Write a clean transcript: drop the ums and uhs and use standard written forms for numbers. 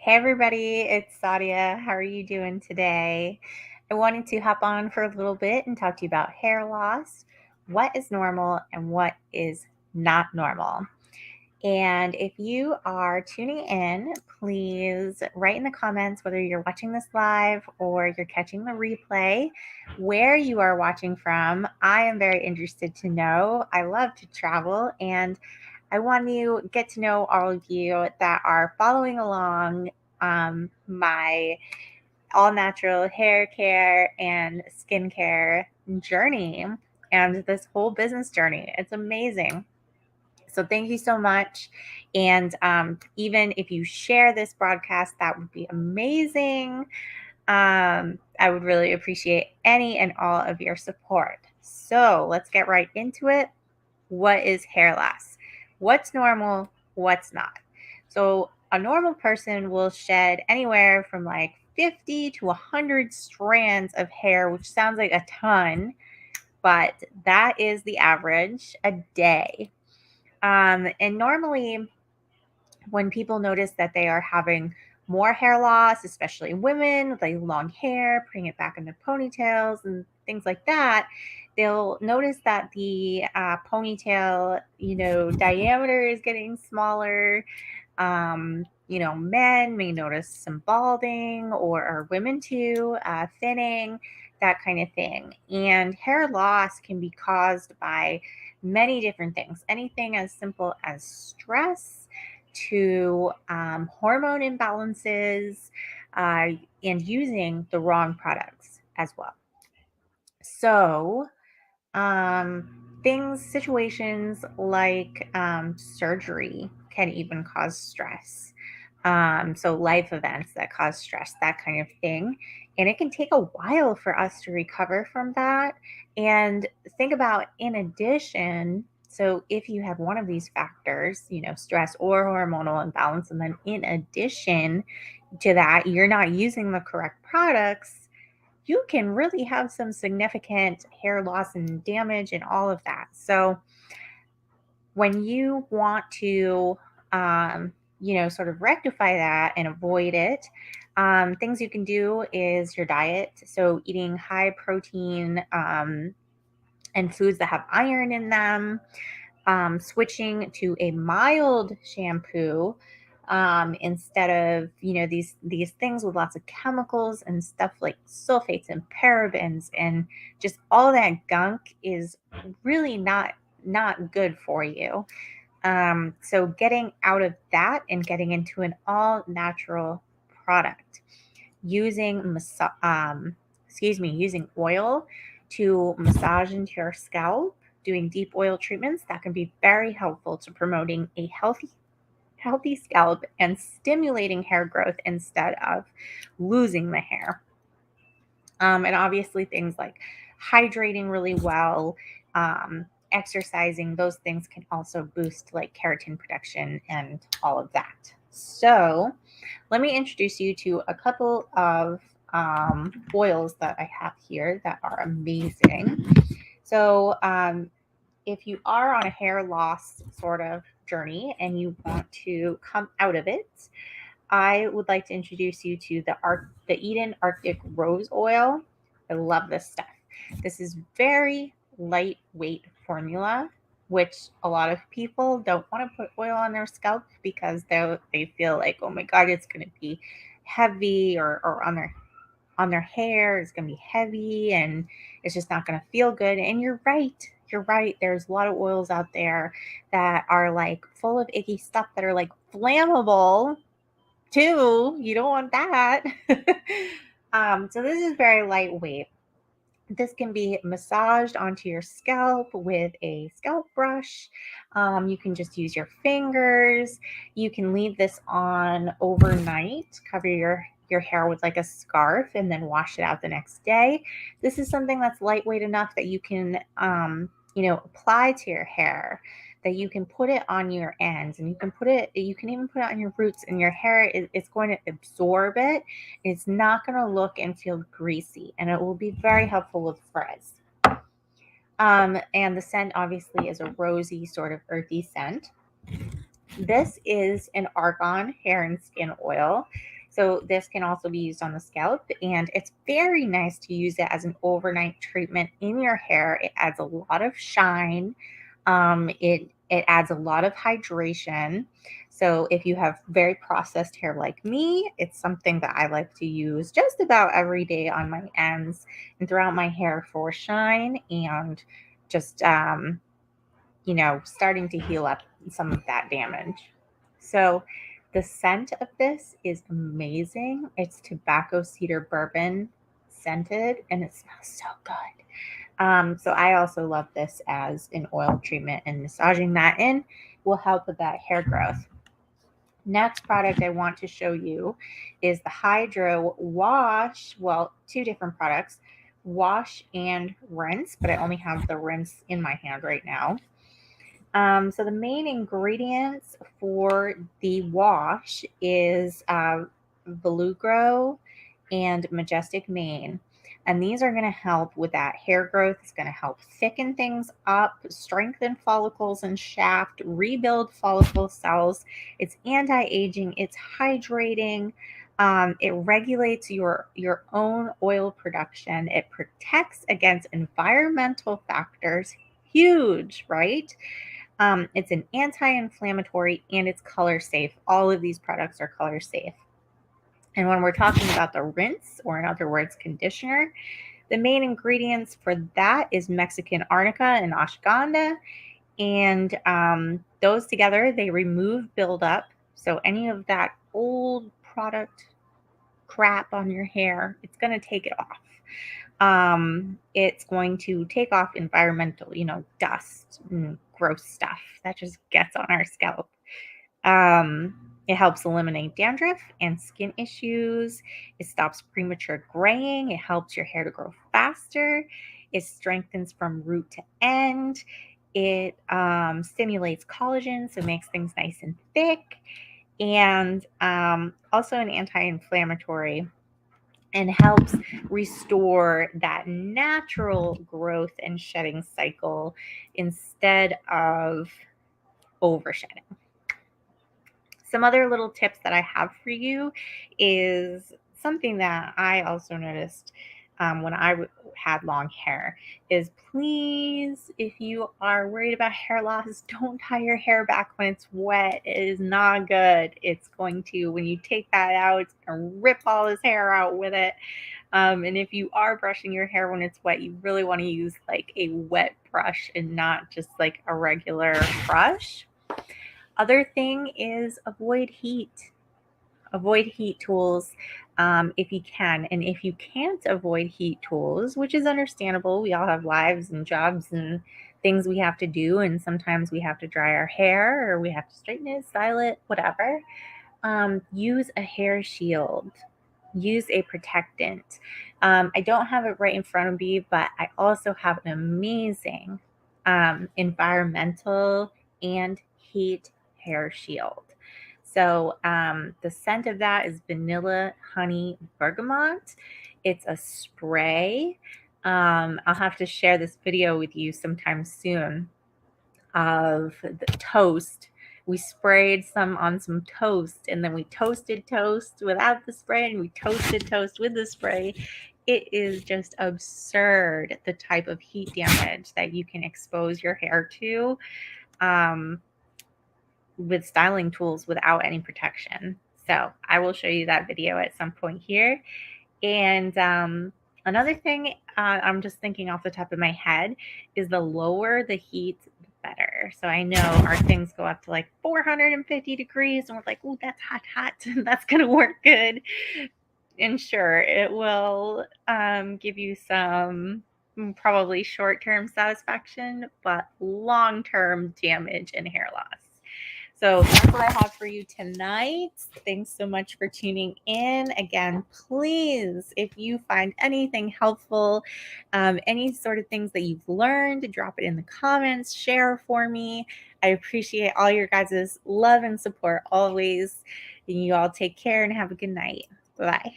Hey everybody, it's Sadia. How are you doing today? I wanted to hop on for a little bit and talk to you about hair loss, what is normal and what is not normal. And if you are tuning in, please write in the comments whether you're watching this live or you're catching the replay, where you are watching from. I am very interested to know. I love to travel and I want to get to know all of you that are following along my all natural hair care and skincare journey and this whole business journey. It's amazing. So thank you so much. And even if you share this broadcast, that would be amazing. I would really appreciate any and all of your support. So let's get right into it. What is hair loss? What's normal? What's not? So a normal person will shed anywhere from like 50 to 100 strands of hair, which sounds like a ton, but that is the average a day. And normally, when people notice that they are having more hair loss, especially women with like long hair, putting it back into ponytails and things like that, they'll notice that the ponytail, diameter is getting smaller. Men may notice some balding or women too, thinning, that kind of thing. And hair loss can be caused by many different things, anything as simple as stress to hormone imbalances and using the wrong products as well. So, situations like surgery can even cause stress. So, life events that cause stress, that kind of thing. And it can take a while for us to recover from that. And think about, in addition, so if you have one of these factors, stress or hormonal imbalance, and then in addition to that, you're not using the correct products, you can really have some significant hair loss and damage and all of that. So when you want to, sort of rectify that and avoid it, things you can do is your diet. So eating high protein and foods that have iron in them, switching to a mild shampoo instead of these things with lots of chemicals and stuff like sulfates and parabens and just all that gunk is really not good for you. So getting out of that and getting into an all natural product, using oil to massage into your scalp, doing deep oil treatments that can be very helpful to promoting a healthy scalp and stimulating hair growth instead of losing the hair. And obviously things like hydrating really well, exercising, those things can also boost like keratin production and all of that. So let me introduce you to a couple of oils that I have here that are amazing. So if you are on a hair loss sort of journey and you want to come out of it, I would like to introduce you to the Eden Arctic Rose Oil. I love this stuff. This is very lightweight formula, which a lot of people don't want to put oil on their scalp because they feel like, oh my god, it's going to be heavy, or on their hair it's going to be heavy and it's just not going to feel good. And you're right. You're right. There's a lot of oils out there that are like full of icky stuff that are like flammable too. You don't want that. So this is very lightweight. This can be massaged onto your scalp with a scalp brush. You can just use your fingers. You can leave this on overnight, cover your hair with like a scarf, and then wash it out the next day. This is something that's lightweight enough that you can, apply to your hair, that you can put it on your ends, and you can even put it on your roots, and your hair is going to absorb it. It's not going to look and feel greasy, and it will be very helpful with frizz. And the scent obviously is a rosy, sort of earthy scent. This is an argan hair and skin oil. So this can also be used on the scalp, and it's very nice to use it as an overnight treatment in your hair. It adds a lot of shine. It adds a lot of hydration. So if you have very processed hair like me, it's something that I like to use just about every day on my ends and throughout my hair for shine and just starting to heal up some of that damage. So the scent of this is amazing. It's tobacco cedar bourbon scented and it smells so good. So I also love this as an oil treatment, and massaging that in will help with that hair growth. Next product I want to show you is the Hydro Wash. Well, two different products, wash and rinse, but I only have the rinse in my hand right now. So the main ingredients for the wash is Velugro and Majestic Mane. And these are going to help with that hair growth. It's going to help thicken things up, strengthen follicles and shaft, rebuild follicle cells. It's anti-aging. It's hydrating. It regulates your own oil production. It protects against environmental factors. Huge, right? It's an anti-inflammatory and it's color safe. All of these products are color safe. And when we're talking about the rinse, or in other words, conditioner, the main ingredients for that is Mexican arnica and ashwagandha. And those together, they remove buildup. So any of that old product crap on your hair, it's going to take it off. It's going to take off environmental, dust and gross stuff that just gets on our scalp. It helps eliminate dandruff and skin issues. It stops premature graying. It helps your hair to grow faster. It strengthens from root to end. It stimulates collagen, so it makes things nice and thick. And also an anti-inflammatory, and helps restore that natural growth and shedding cycle instead of overshedding. Some other little tips that I have for you is something that I also noticed when I had long hair is, please, if you are worried about hair loss, don't tie your hair back when it's wet. It is not good. It's going to, when you take that out, it's going to rip all this hair out with it. And if you are brushing your hair when it's wet, you really want to use like a wet brush and not just like a regular brush. Other thing is avoid heat. Avoid heat tools if you can. And if you can't avoid heat tools, which is understandable, we all have lives and jobs and things we have to do. And sometimes we have to dry our hair or we have to straighten it, style it, whatever. Use a hair shield. Use a protectant. I don't have it right in front of me, but I also have an amazing environmental and heat hair shield. So the scent of that is vanilla, honey, bergamot. It's a spray. I'll have to share this video with you sometime soon of the toast. We sprayed some on some toast, and then we toasted toast without the spray, and we toasted toast with the spray. It is just absurd the type of heat damage that you can expose your hair to with styling tools without any protection. So I will show you that video at some point here. And another thing I'm just thinking off the top of my head is the lower the heat, the better. So I know our things go up to like 450 degrees and we're like, oh, that's hot. That's going to work good. And sure, it will give you some probably short-term satisfaction, but long-term damage and hair loss. So that's what I have for you tonight. Thanks so much for tuning in. Again, please, if you find anything helpful, any sort of things that you've learned, drop it in the comments, share for me. I appreciate all your guys' love and support always. And you all take care and have a good night. Bye.